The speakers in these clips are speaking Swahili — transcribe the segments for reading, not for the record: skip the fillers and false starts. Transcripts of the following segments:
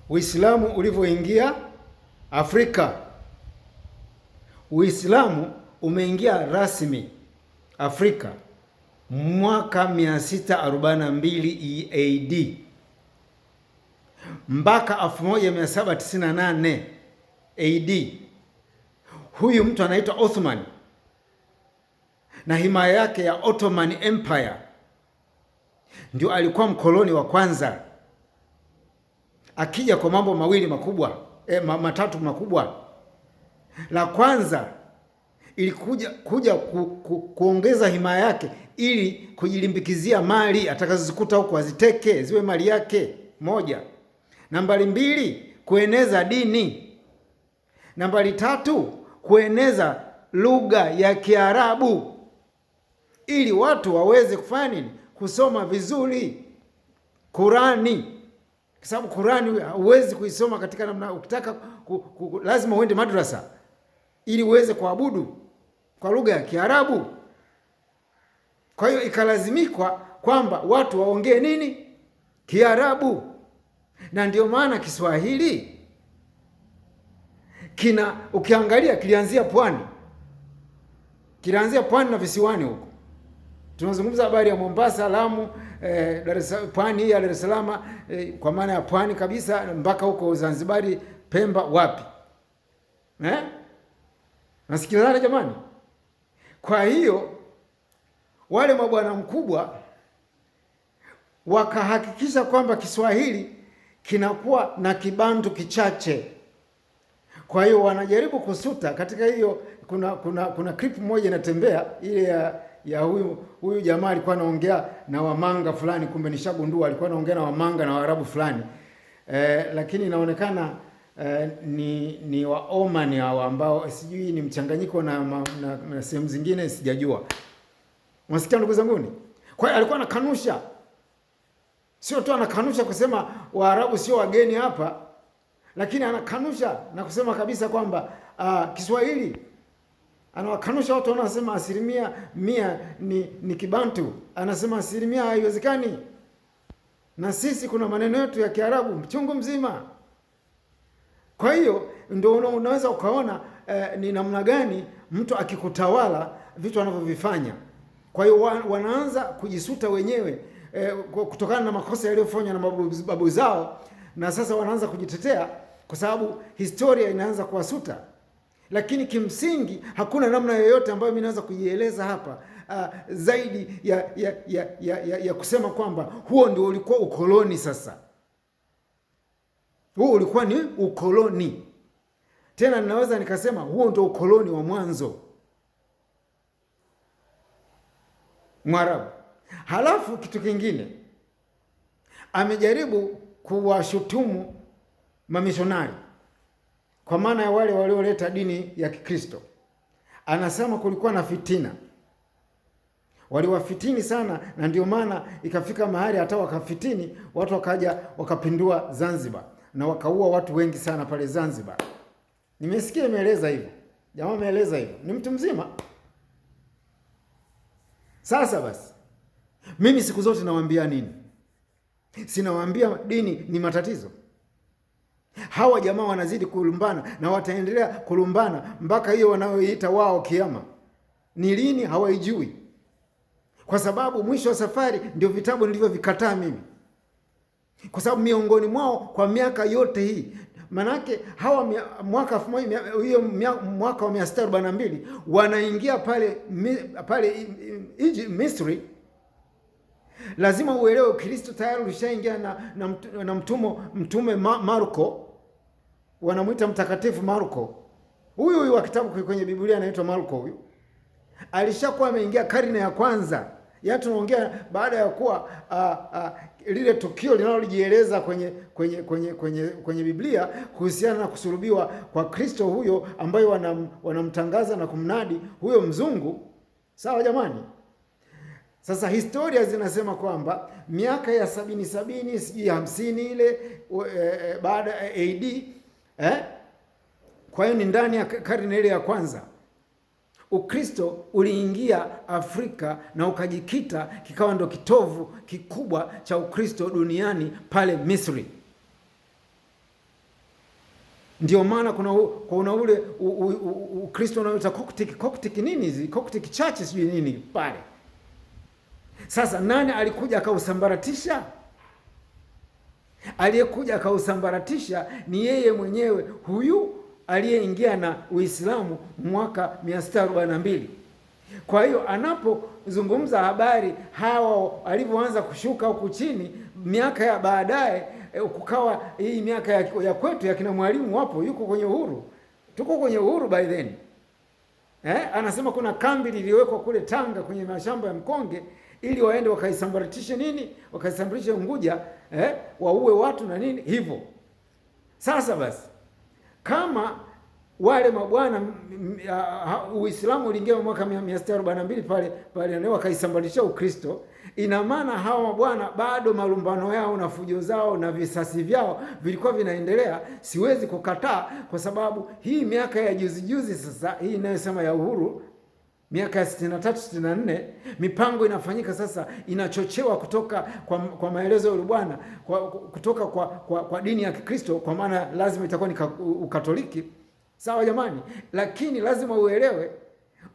Uislamu ulivyoingia Afrika. Uislamu umeingia rasmi Afrika mwaka 642 AD mpaka 1798 AD. Huyu mtu anaitwa Othman na himaya yake ya Ottoman Empire ndio alikuwa mkoloni wa kwanza, akija kwa mambo mawili makubwa, matatu makubwa. La kwanza ilikuja kuongeza himaya yake ili kujilimbikizia mali atakazozikuta huko aziteke ziwe mali yake, moja. Nambari mbili, kueneza dini. Nambari tatu, kueneza lugha ya Kiarabu ili watu waweze kufanya nini? Kusoma vizuri Qurani, kwa sababu Qurani huwezi kuisoma katika namna, ukitaka lazima uende madrasa ili uweze kuabudu kwa lugha ya Kiarabu. Kwa hiyo ikalazimikwa kwamba watu waongee nini? Kiarabu. Na ndio maana Kiswahili ukiangalia kilianzia pwani na visiwani huko. Tunazungumza habari ya Mombasa, Lamu, pwani ya Dar es Salaam, kwa maana ya pwani kabisa, mpaka huko Zanzibari, Pemba, wapi. Nasikilizana jamani? Kwa hiyo wale mabwana mkubwa wakahakikisha kwamba Kiswahili kinakuwa na Kibantu kichache. Kwa hiyo wanajaribu kusuta katika hiyo. Kuna clip moja inatembea ile ya huyu jamaa alikuwa anaongea na Wamanga fulani, kumbe nishagundua alikuwa anaongea na Wamanga na Waarabu fulani, lakini inaonekana ni wa Oman hao, ambao sijui ni mchanganyiko na sehemu zingine sijajua. Unasikia ndugu zanguni? Kwa hiyo alikuwa anakanusha, sio tu anakanusha kusema Waarabu sio wageni hapa, lakini anakanusha na kusema kabisa kwamba Kiswahili, anawakanusha watu wanasema 100% ni Kibantu, anasema 100% haiwezekani, na sisi kuna maneno yetu ya Kiarabu mchungu mzima. Kwa hiyo ndio unaweza ukaona ni namna gani mtu akikutawala vitu anavyovifanya. Kwa hiyo wanaanza kujisuta wenyewe kutokana na makosa yaliyofanywa na babu zao, na sasa wanaanza kujitetea kwa sababu historia inaanza kuwasuta. Lakini kimsingi hakuna namna yoyote ambayo mimi naweza kujieleza hapa zaidi ya kusema kwamba huo ndio ulikuwa ukoloni. Sasa huo ulikuwa ni ukoloni, tena ninaweza nikasema huo ndio ukoloni wa mwanzo Mwarabu. Halafu kitu kingine, amejaribu kuwashutumu mamishonari, kwa maana ya wale walioleta dini ya Kikristo. Anasema kulikuwa na fitina, waliwafitini sana, na ndio maana ikafika mahali hata wakafitini watu, wakaja wakapindua Zanzibar na wakaua watu wengi sana pale Zanzibar. Nimesikia imeeleza hivyo, jamaa ameeleza hivyo, ni mtu mzima. Sasa basi, mimi siku zote nawaambia nini? Sinawaambia dini ni matatizo. Hawa jamaa wanazidi kulumbana na wataendelea kulumbana mpaka hiyo wanayoiita wao kiama ni lini hawaijui, kwa sababu mwisho wa safari ndio vitabu nilivyovikataa mimi, kwa sababu miongoni mwao kwa miaka yote hii, manake hawa mwaka wa 642 wanaingia pale Misri. Lazima uelewe Kristo tayari ulishaingia na mtume Marko, wanamuita mtakatifu Marko. Huyu wa kitabu kwenye Biblia anaitwa Marko. Huyu alishakuwa ameingia karne ya kwanza. Yaani tunaongea baada ya kuwa lile tukio linalojieleza kwenye Biblia kuhusiana na kusulubiwa kwa Kristo huyo ambaye wanamtangaza na kumnadi huyo mzungu. Sawa jamani? Sasa historia zinasema kwamba miaka ya 70 sijui 50 ile baada ya AD, kwa hiyo ni ndani ya karne ile ya kwanza, Ukristo uliingia Afrika na ukajikita, kikawa ndo kitovu kikubwa cha Ukristo duniani pale Misri. Ndio maana kuna ule Ukristo unaoita Coptic nini hizi Coptic church sijui nini pale. Sasa nani alikuja akausambaratisha? Aliyekuja akausambaratisha ni yeye mwenyewe, huyu aliyeingia na Uislamu mwaka 642. Kwa hiyo anapozungumza habari hawa alivyoanza kushuka huku chini, miaka ya baadaye kukawa hii miaka ya kwetu ya kina Mwalimu wapo, yuko kwenye uhuru, tuko kwenye uhuru by then. Anasema kuna kambi liliwekwa kule Tanga kwenye mashamba ya mkonge ili waende wakaisambaratishe nini, wakaisambaratishe Unguja, waue watu na nini hivyo. Sasa basi, kama wale mabwana Uislamu uliingia mwaka 642 pale ndio wakaisambaratisha Ukristo, ina maana hawa mabwana bado malumbano yao na fujo zao na visasi vyao vilikuwa vinaendelea. Siwezi kukataa, kwa sababu hii miaka ya juzi sasa, hii inayosema ya uhuru, miaka ya 63 64, mipango inafanyika sasa, inachochewa kutoka kwa maelezo ya yule bwana, kutoka kwa dini ya Kikristo, kwa maana lazima itakuwa ni Ukatoliki. Sawa jamani, lakini lazima uelewe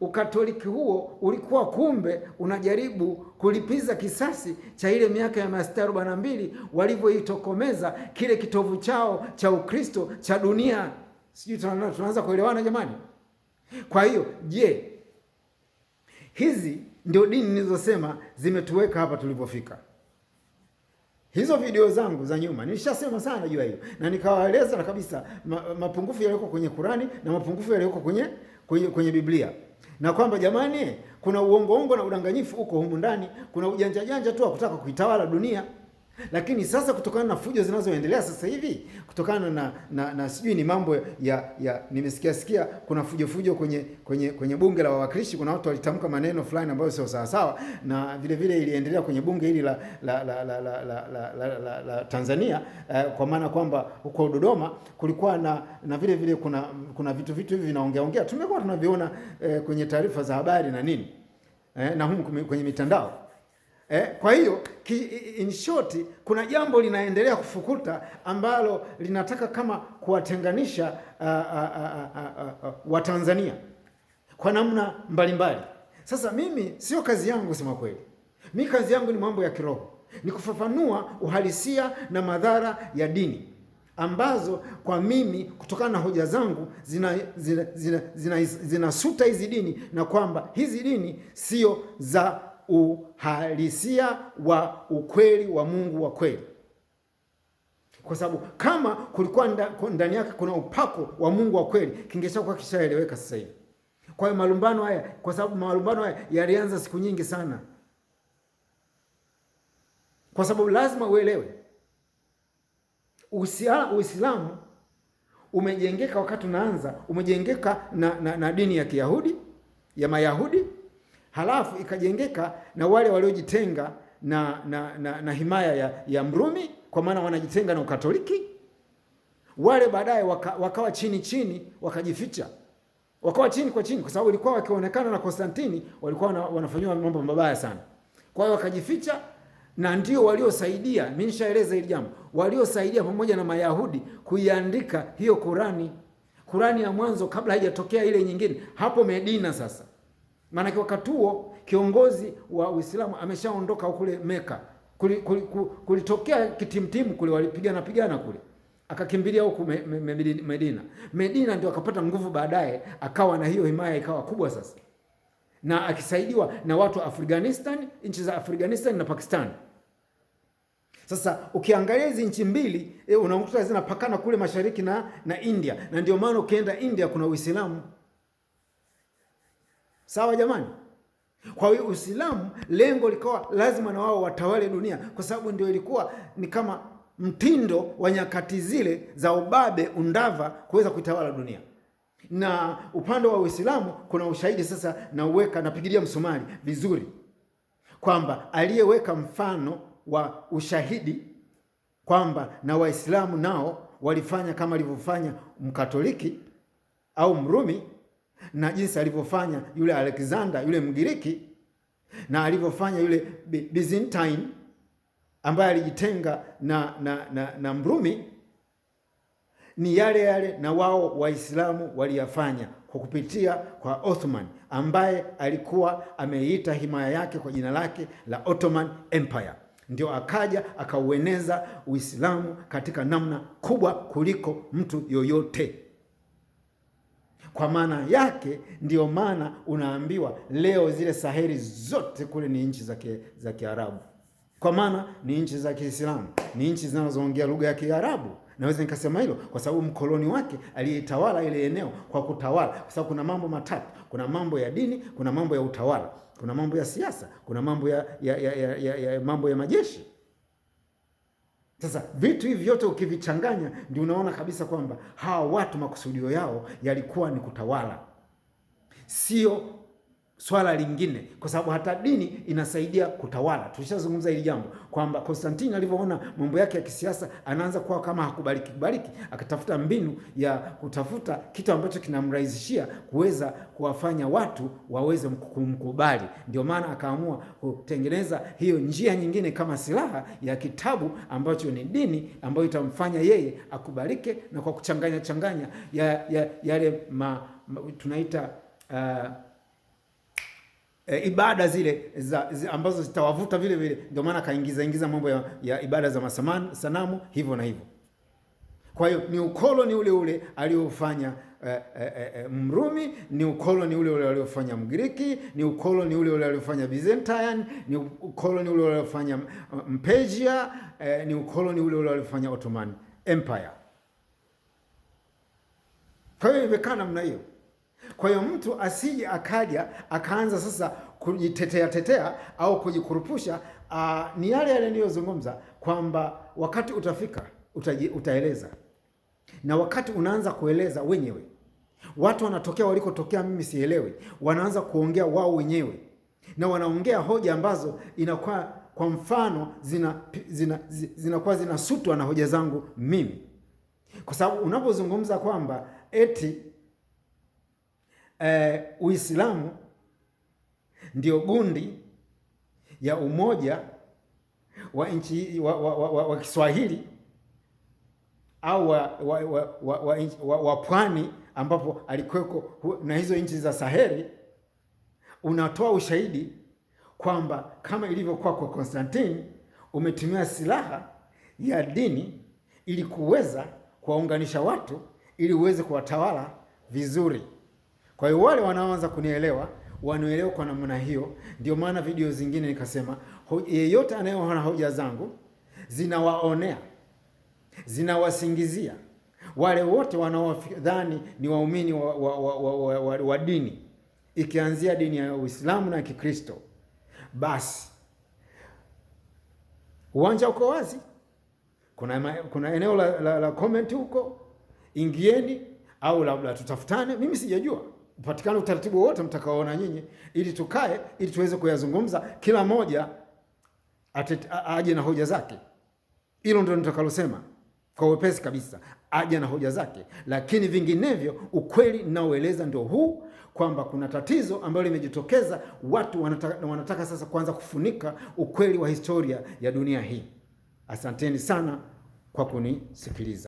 Ukatoliki huo ulikuwa kumbe unajaribu kulipiza kisasi cha ile miaka ya 642 walivyoitokomeza kile kitovu chao cha Ukristo cha dunia. Sijui tunaanza kuelewana jamani? Kwa hiyo je, hizi ndio dini nilizosema zimetuweka hapa tulipofika. Hizo video zangu za nyuma nilishasema sana juu hiyo, na nikawaeleza na kabisa mapungufu yaliyoko kwenye Qurani na mapungufu yaliyoko kwenye Biblia, na kwamba jamani, kuna uongo na udanganyifu uko humu ndani, kuna ujanja tu wa kutaka kuitawala dunia. Lakini sasa kutokana na fujo zinazoendelea sasa hivi, kutokana na sijui ni mambo ya nimesikia kuna fujo kwenye bunge la wawakilishi, kuna watu walitamka maneno fulani ambayo sio sawa, na vile vile iliendelea kwenye bunge hili la Tanzania, kwa maana kwamba huko Dodoma kulikuwa na vile vile kuna vitu hivi vinaongea tumekuwa tunaviona kwenye taarifa za habari na nini, na humu kwenye mitandao. Kwa hiyo in short, kuna jambo linaendelea kufukuta ambalo linataka kama kuwatenganisha Watanzania kwa namna mbalimbali. Sasa mimi sio kazi yangu, sema kweli. Mimi kazi yangu ni mambo ya kiroho, ni kufafanua uhalisia na madhara ya dini ambazo kwa mimi kutokana na hoja zangu zinasuta hizi dini, na kwamba hizi dini sio za uhalisia wa ukweli wa Mungu wa kweli, kwa sababu kama kulikuwa ndani yake kuna upako wa Mungu wa kweli, kingeshakuwa kishaeleweka sasa hivi. Kwa hiyo malumbano haya, kwa sababu malumbano haya yalianza siku nyingi sana, kwa sababu lazima uelewe Uislamu umejengeka, wakati unaanza umejengeka na dini ya Kiyahudi, ya Mayahudi, halafu ikajengeka na wale waliojitenga na himaya ya Mrumi, kwa maana wanajitenga na Ukatoliki. Wale baadaye wakawa chini wakajificha, wakawa chini kwa sababu ilikuwa wakionekana na Konstantini walikuwa wanafanywa mambo mabaya sana. Kwa hiyo wakajificha, na ndio waliosaidia, mimi nishaeleza hili jambo, waliosaidia pamoja na Mayahudi kuiandika hiyo Qurani ya mwanzo kabla haijatokea ile nyingine hapo Medina. Sasa maana wakati huo kiongozi wa Uislamu ameshaondoka kule Meka, kulitokea kitimtimu kule, walipigana kule, akakimbilia huko Medina ndio akapata nguvu, baadaye akawa na hiyo himaya ikawa kubwa sasa, na akisaidiwa na watu wa Afghanistan, nchi za Afghanistan na Pakistan. Sasa ukiangalia hizi nchi mbili unakuta zinapakana kule mashariki na India, na ndio maana ukienda India kuna Uislamu. Sawa jamani? Kwa hiyo Uislamu lengo likawa lazima na wao watawale dunia, kwa sababu ndio ilikuwa ni kama mtindo wa nyakati zile za ubabe, undava, kuweza kuitawala dunia. Na upande wa Uislamu kuna ushahidi sasa, napigilia msumari vizuri kwamba aliyeweka mfano wa ushahidi kwamba na Waislamu nao walifanya kama alivyofanya Mkatoliki au Mrumi, na jinsi alivyofanya yule Alexander yule Mgiriki, na alivyofanya yule Byzantine ambaye alijitenga na Mrumi, ni yale yale na wao Waislamu waliyafanya kwa kupitia kwa Ottoman, ambaye alikuwa ameita himaya yake kwa jina lake la Ottoman Empire. Ndio akaja akaueneza Uislamu katika namna kubwa kuliko mtu yoyote. Kwa maana yake ndio maana unaambiwa leo zile Saheli zote kule ni nchi za Kiarabu, kwa maana ni nchi za Kiislamu, ni nchi zinazoongea lugha ya Kiarabu. Naweza nikasema hilo kwa sababu mkoloni wake aliyetawala ile eneo kwa kutawala, kwa sababu kuna mambo matatu: kuna mambo ya dini, kuna mambo ya utawala, kuna mambo ya siasa, kuna mambo mambo ya majeshi. Sasa vitu hivi vyote ukivichanganya, ndio unaona kabisa kwamba hawa watu makusudio yao yalikuwa ni kutawala, sio swala lingine, kwa sababu hata dini inasaidia kutawala. Tulishazungumza hili jambo kwamba Konstantini alivyoona mambo yake ya kisiasa anaanza kuwa kama hakubaliki, akatafuta mbinu ya kutafuta kitu ambacho kinamrahisishia kuweza kuwafanya watu waweze kumkubali. Ndio maana akaamua kutengeneza hiyo njia nyingine kama silaha ya kitabu ambacho ni dini, ambayo itamfanya yeye akubalike, na kwa kuchanganya yale tunaita ibada zile ambazo zitawavuta vile vile. Ndio maana kaingiza mambo ya ibada za sanamu hivyo na hivyo. Kwa hiyo ni ukoloni ule ule aliofanya Mrumi, ni ukoloni ule ule aliofanya Mgiriki, ni ukoloni ule ule aliofanya Byzantine, ni ukoloni ule ule aliofanya Persia, ni ukoloni ule ule aliofanya Ottoman Empire. Kwa hiyo imekaa namna hiyo. Kwa hiyo mtu asije akaja akaanza sasa kujitetea au kujikurupusha. Ni yale yale niliyozungumza kwamba wakati utafika utaeleza, na wakati unaanza kueleza wenyewe, watu wanatokea walikotokea, mimi sielewi, wanaanza kuongea wao wenyewe, na wanaongea hoja ambazo inakuwa kwa mfano zinakuwa zinasutwa na hoja zangu mimi, kwa sababu unapozungumza kwamba eti Uislamu ndio gundi ya umoja wa nchi wa Kiswahili au wa pwani ambapo alikuweko na hizo nchi za Saheli, unatoa ushahidi kwamba kama ilivyokuwa kwa Konstantini, umetumia silaha ya dini ili kuweza kuwaunganisha watu ili uweze kuwatawala vizuri. Kwa hiyo wale wanaoanza kunielewa wanaelewa kwa namna hiyo. Ndio maana video zingine nikasema yeyote anayeona hoja zangu zinawaonea, zinawasingizia wale wote wanaodhani ni waumini wa dini, ikianzia dini ya Uislamu na Kikristo, basi uwanja uko wazi. Kuna eneo la comment huko, ingieni au labda tutafutane, mimi sijajua. Upatikane utaratibu wote mtakaoona nyinyi, ili tukae, ili tuweze kuyazungumza, kila moja aje na hoja zake. Hilo ndio nitakalosema kwa wepesi kabisa, aje na hoja zake. Lakini vinginevyo, ukweli ninaoeleza ndio huu, kwamba kuna tatizo ambalo limejitokeza. Watu wanataka sasa kuanza kufunika ukweli wa historia ya dunia hii. Asanteni sana kwa kunisikiliza.